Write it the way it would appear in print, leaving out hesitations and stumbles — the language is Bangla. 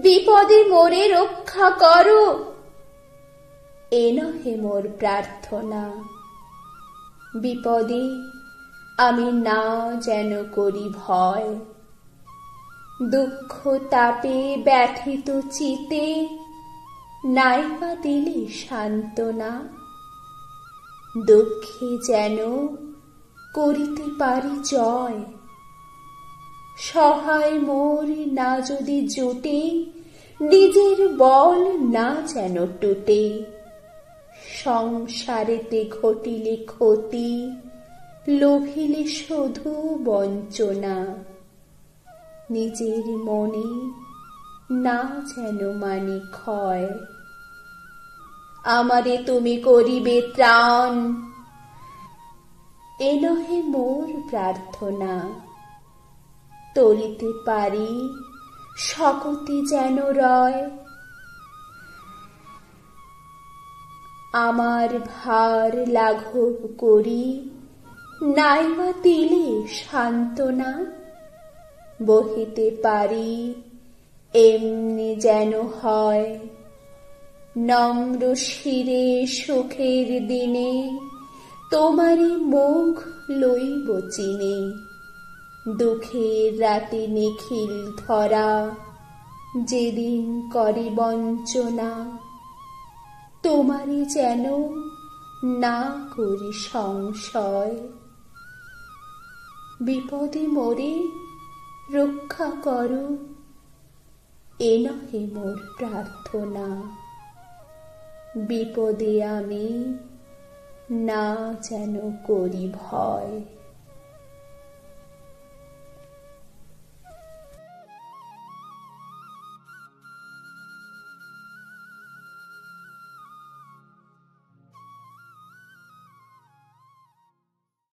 বিপদে মোরে রক্ষা করো, এ নহে মোর প্রার্থনা। বিপদে আমি না যেন করি ভয়, দুঃখ তাপে ব্যথিত চিতে নাইবা দিলে সান্ত্বনা। দুঃখে যেন করিতে পারি জয়, সহায় মোর না যদি জুটে, নিজের বল না যেন টুটে। সংসারেতে ঘটিলে ক্ষতি, লোভিলে শুধু বঞ্চনা। নিজের মনে না যেন মানি ক্ষয়, আমারে তুমি করিবে ত্রাণ, এ নহে মোর প্রার্থনা। তরিতে পারি শকতি যেন রয়, আমার ভার লাঘব করি নাইবা দিলে সান্ত্বনা। বহিতে পারি এমনি যেন হয়, নম্র শিরে সুখের দিনে তোমারই মুখ লইব চিনে। দুঃখের রাতে নিখিল ধরা, যেদিন করে বঞ্চনা। তোমারই যেন না করি সংশয়, বিপদে মোরে রক্ষা করো, এ নহে মোর প্রার্থনা। বিপদে আমি না যেন করি ভয়।